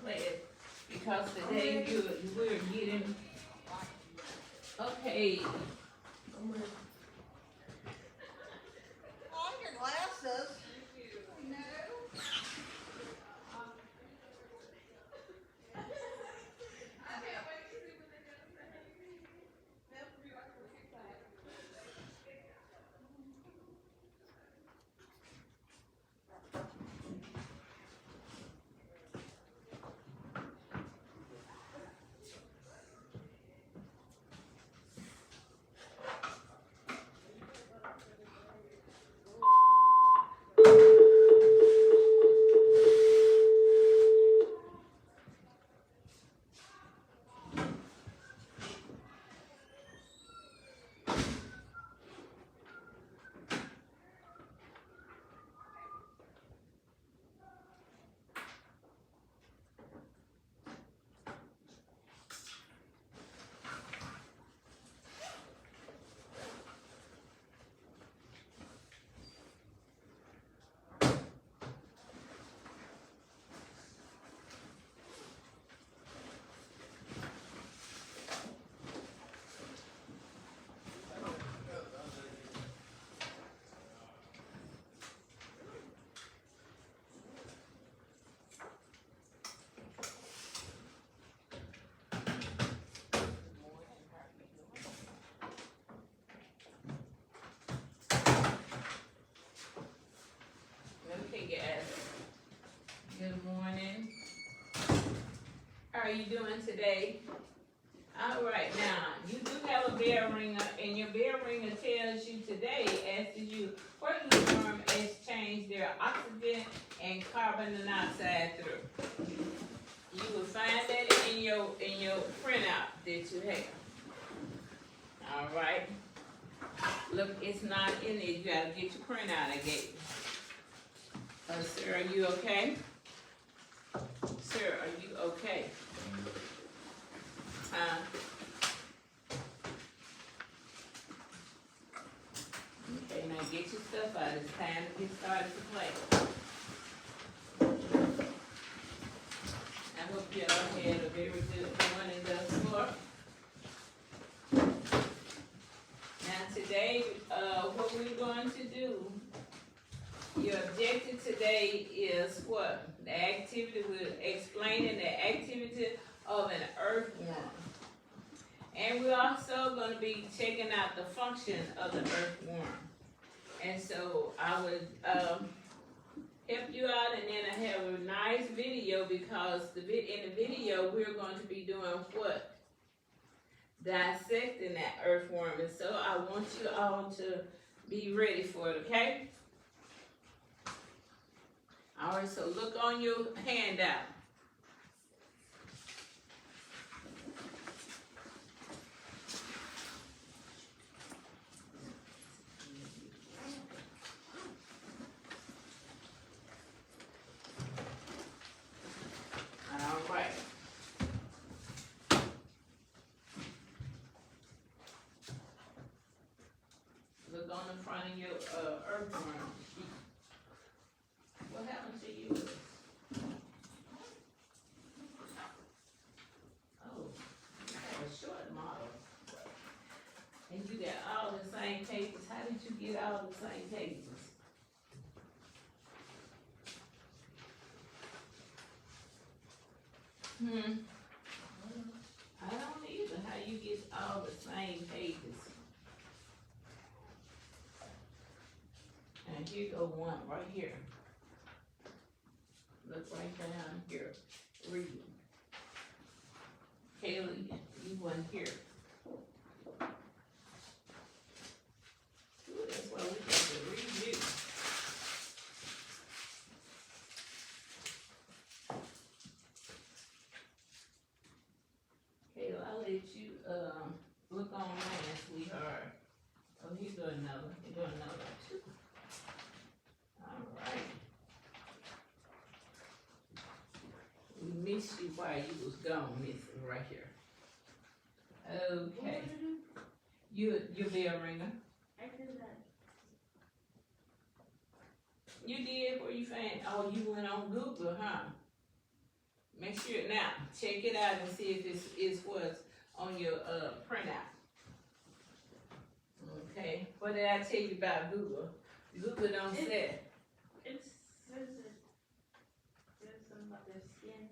play it because today we're getting okay. On your glasses. No. Okay, guys. Good morning. How are you doing today? All right, now you do have a bell ringer, and your bell ringer tells you today, asks you what uniform has changed their oxygen and carbon monoxide through. You will find that in your printout that you have. All right. Look, it's not in there. You gotta get your printout I gave you. Sir, are you okay? Sir, are you okay? Okay, now get your stuff out. It's time to get started to play. I hope y'all had a very good morning thus far. Now today, what we're going to do, your objective today is what? The activity, we're explaining the activity of an earthworm. And we're also going to be checking out the function of the earthworm. And so I would help you out, and then I have a nice video because in the video we're going to be doing what? Dissecting that earthworm. And so I want you all to be ready for it, okay? All right, so look on your handout. All right. Look on the front of your earthworm sheet. What happened to you? Oh, you have a short model. And you got all the same pages. How did you get all the same pages? I don't either. How you get all the same pages? And here go one right here. Look right down here. Read. Kaylee, you one here. Ooh, that's why we got to read you. Kayla, I'll let you look on mine, sweetheart. Oh, he's doing another. He's doing another too. All right. We missed you while you was gone, Missy, right here. Okay. You bell ringer. I did that. You did where you found? Oh, you went on Google, huh? Make make sure, now, check it out and see if it's what's on your, printout. Okay, what did I tell you about Google? Google don't say. It says it. There's something about their skin.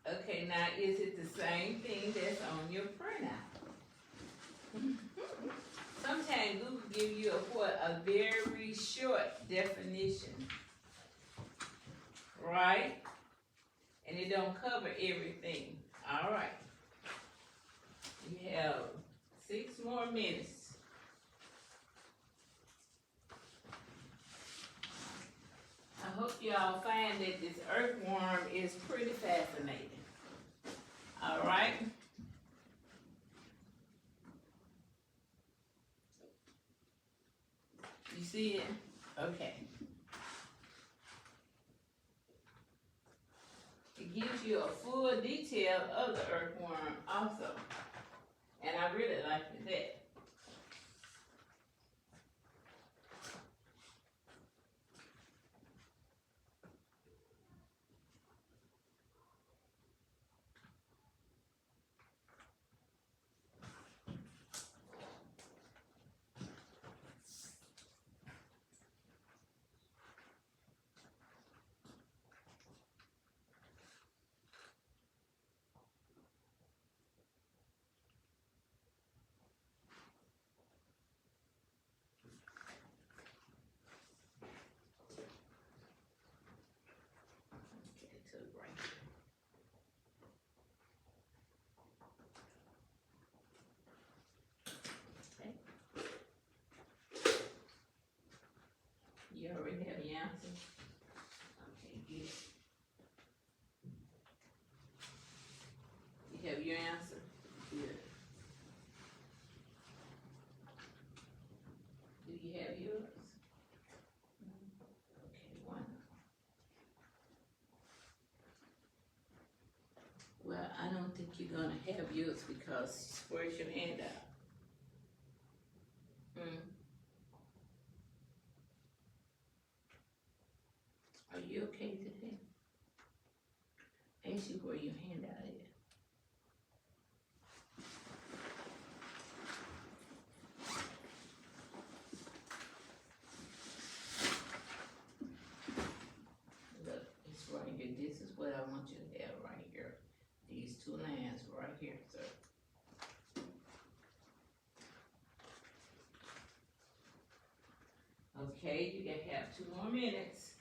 Okay, now is it the same thing that's on your printout? Sometimes Google give you a very short definition, right? And it don't cover everything. All right. You have 6 more minutes. I hope y'all find that this earthworm is pretty fascinating. All right. You see it? Okay. It gives you a full detail of the earthworm also. And I really like that. Get it to the right. Okay. You already have your answer? Okay, good. You have your answer? Good. Do you have yours? Okay, wonderful. Well, I don't think you're gonna have yours because where's your handout? Are you okay today? Ask you where your handout is. Look, it's right here. This is what I want you to have right here. These 2 lines right here, sir. Okay, you can have 2 more minutes.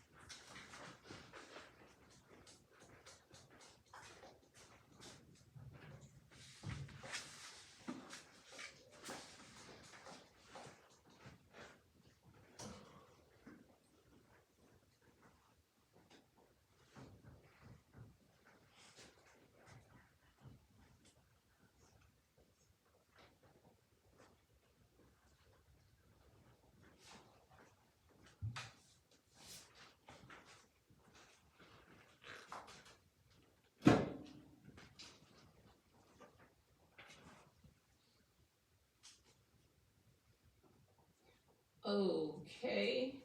Okay.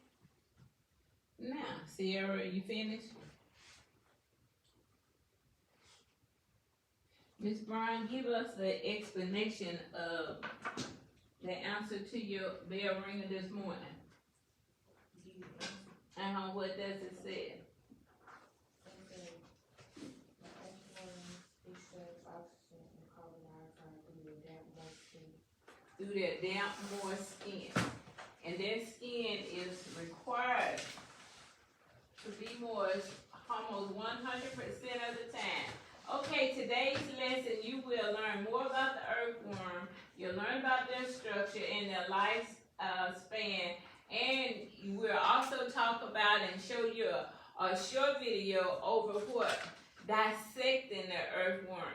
Now, Sierra, you finished? Ms. Brown, give us the explanation of the answer to your bell ringer this morning. What does it say? Through their damp, moist skin. And their skin is required to be moist almost 100% of the time. Okay, today's lesson, you will learn more about the earthworm. You'll learn about their structure and their life span. And we'll also talk about and show you a short video over what? Dissecting the earthworm.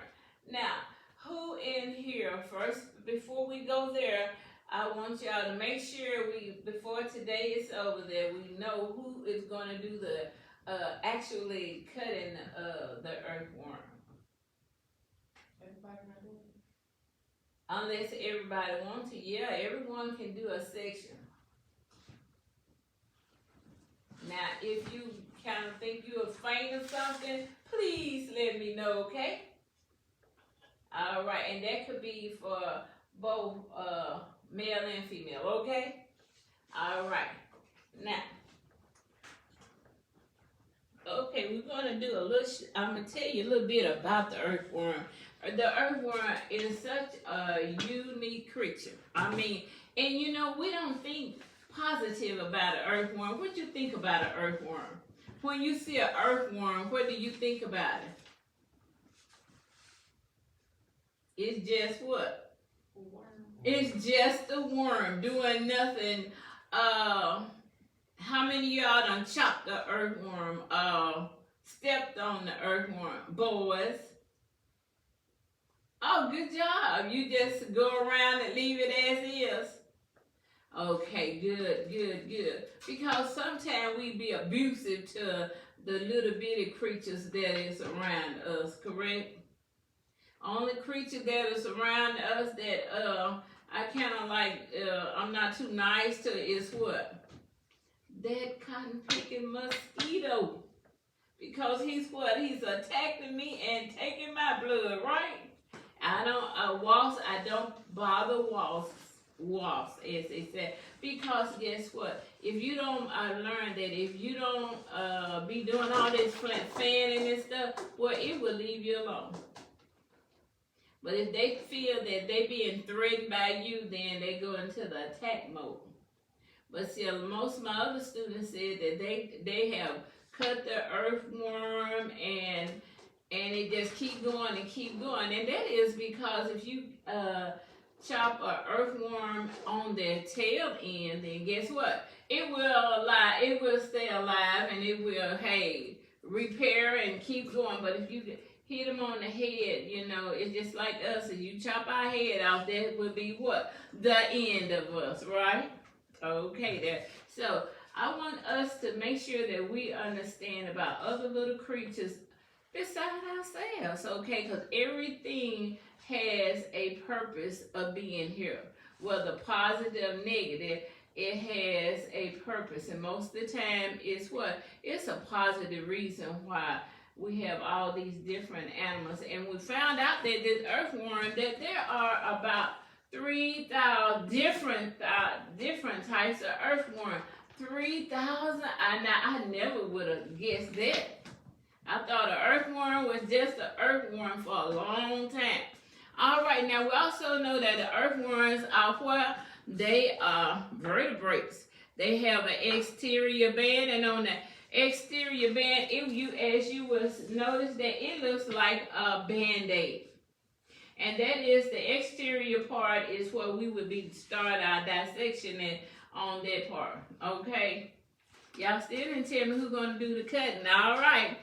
Now, who in here, first, before we go there, I want y'all to make sure before today is over there, we know who is going to do the actually cutting the earthworm. Everybody not doing it? Unless everybody wants to. Yeah, everyone can do a section. Now, if you kind of think you're faint or something, please let let me know, okay? All right, and that could be for both male and female, okay? All right. Now, okay, we're gonna do a little. I'm gonna tell you a little bit about the earthworm. The earthworm is such a unique creature. I mean, and you know, we don't think positive about an earthworm. What do you think about an earthworm? When you see an earthworm, what do you think about it? It's just what? Worm. It's just a worm doing nothing. How many of y'all done chopped the earthworm? Stepped on the earthworm, boys? Oh, good job. You just go around and leave it as is. Okay, good. Because sometimes we be abusive to the little bitty creatures that is around us, correct? Only creature that is around us that I kind of like, I'm not too nice to is what? That cotton picking mosquito. Because he's what? He's attacking me and taking my blood, right? Wasps, I don't bother wasps, as they said. Because guess what? If you don't, I learned that if you don't be doing all this fanning and stuff, well, it will leave you alone. But if they feel that they being threatened by you, then they go into the attack mode. But see, most of my other students said that they have cut the earthworm and it just keep going and keep going. And that is because if you chop an earthworm on their tail end, then guess what? It will stay alive and it will, repair and keep going. But if you hit them on the head, you know, it's just like us. If you chop our head off, that would be what? The end of us, right? Okay, there. So I want us to make sure that we understand about other little creatures beside ourselves, okay? Because everything has a purpose of being here. Whether positive, negative, it has a purpose. And most of the time, it's what? It's a positive reason why we have all these different animals. And we found out that this earthworm, that there are about 3,000 different types of earthworm. 3,000? I never would have guessed that. I thought an earthworm was just an earthworm for a long time. All right, now we also know that the earthworms are what? They are vertebrates. They have an exterior band, and on the exterior band, as you will notice that it looks like a Band-Aid. And that is the exterior part is what we would be start our dissection in on that part. Okay. Y'all still didn't tell me who's gonna do the cutting. All right.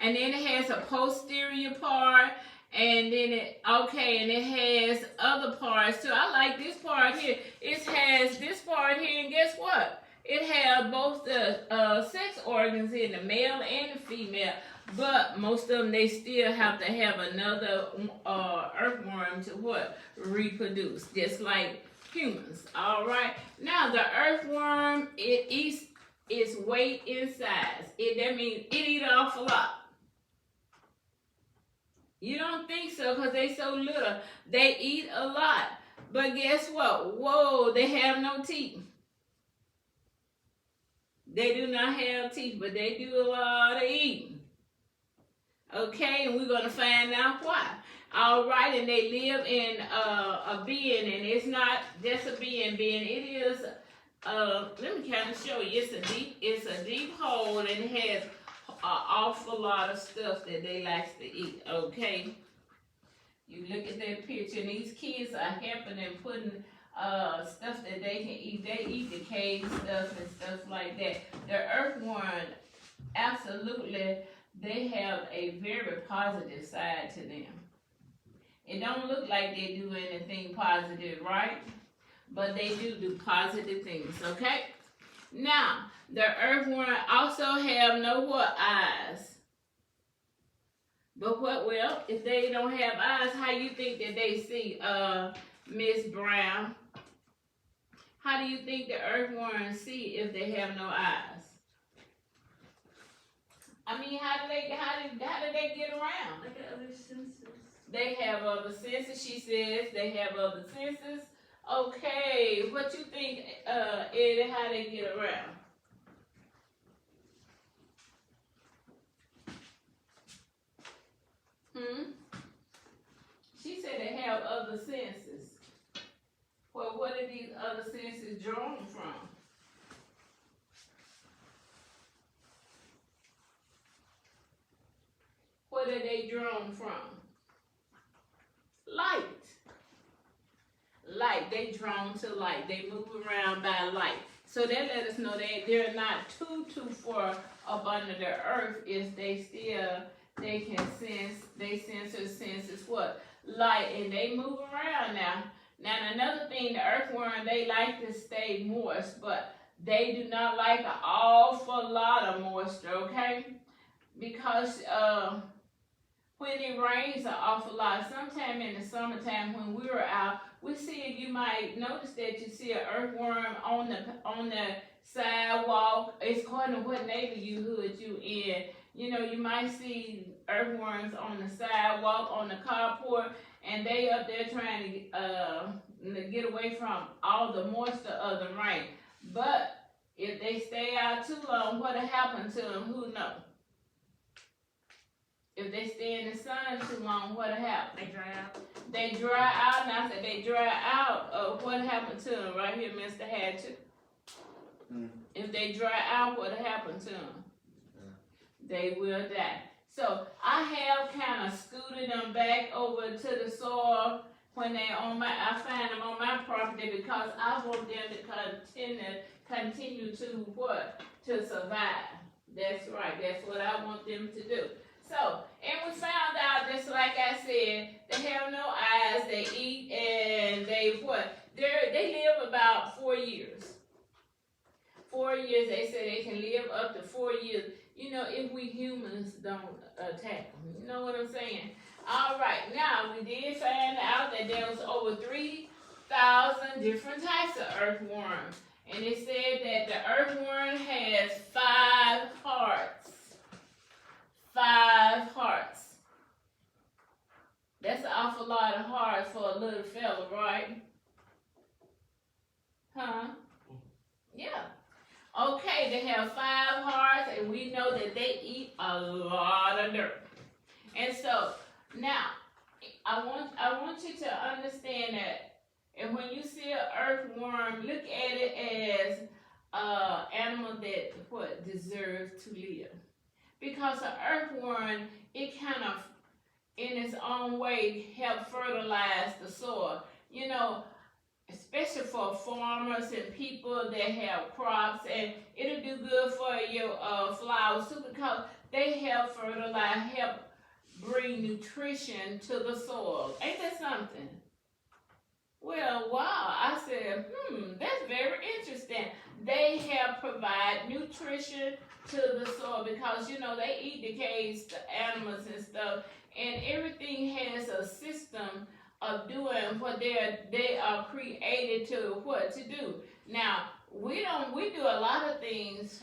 And then it has a posterior part, and then it has other parts too. I like this part here. It has this part here, and guess what? It has both the sex organs in the male and the female. But most of them, they still have to have another earthworm to what? Reproduce, just like humans. All right. Now the earthworm, it eats its weight in size. That means it eats an awful lot. You don't think so because they so little. They eat a lot. But guess what? Whoa, they have no teeth. They do not have teeth, but they do a lot of eating. Okay, and we're going to find out why. All right, and they live in a being, and it's not just a being. It is, let me kind of show you. It's a deep hole, and it has an awful lot of stuff that they like to eat, okay? You look at that picture, and these kids are helping them putting stuff that they can eat. They eat the cave stuff and stuff like that. The earthworm, absolutely, they have a very positive side to them. It don't look like they do anything positive, right? But they do positive things, okay? Now, the earthworm also have no what? Eyes. But what, well, if they don't have eyes, how you think that they see, Miss Brown? How do you think the earthworms see if they have no eyes? I mean, how do they get around? Like other senses. They have other senses, she says. They have other senses. Okay, what you think, Eddie, how they get around? She said they have other senses. Well, what are these other senses drawn from? What are they drawn from? Light. Light. They drawn to light. They move around by light. So that let us know that they're not too far up under the earth. Is they can sense. They senses what? Light, and they move around now. Now another thing, the earthworm, they like to stay moist, but they do not like an awful lot of moisture. Okay, because when it rains an awful lot, sometime in the summertime when we were out, we see, you might notice that you see an earthworm on the sidewalk. It's according to what neighborhood you in. You know, you might see earthworms on the sidewalk, on the carport, and they up there trying to get away from all the moisture of the rain. But if they stay out too long, what'll happen to them? Who knows? If they stay in the sun too long, what'll happen? They dry out. They dry out, and I said they dry out. What happened to them? Right here, Mr. Hatchet. If they dry out, what'll happen to them? They will die. So I have kind of scooted them back over to the soil when they I find them on my property, because I want them to continue to what? To survive. That's right. That's what I want them to do. So, and we found out, just like I said, they have no eyes, they eat, and they live about 4 years. 4 years, they say they can live up to 4 years. You know, if we humans don't attack them. You know what I'm saying? All right, now we did find out that there was over 3,000 different types of earthworms. And it said that the earthworm has 5 hearts. 5 hearts. That's an awful lot of hearts for a little fella, right? Huh? Yeah. Okay, they have 5 hearts, and we know that they eat a lot of dirt. And so now, I want you to understand that, and when you see an earthworm, look at it as an animal that deserves to live. Because an earthworm, it kind of, in its own way, help fertilize the soil. You know, especially for farmers and people that have crops, and it'll do good for your flowers too, because they help fertilize, help bring nutrition to the soil. Ain't that something? Well, wow, I said, that's very interesting. They help provide nutrition to the soil, because, you know, they eat the animals and stuff, and everything has a system of doing what they are created to do. Now, we do a lot of things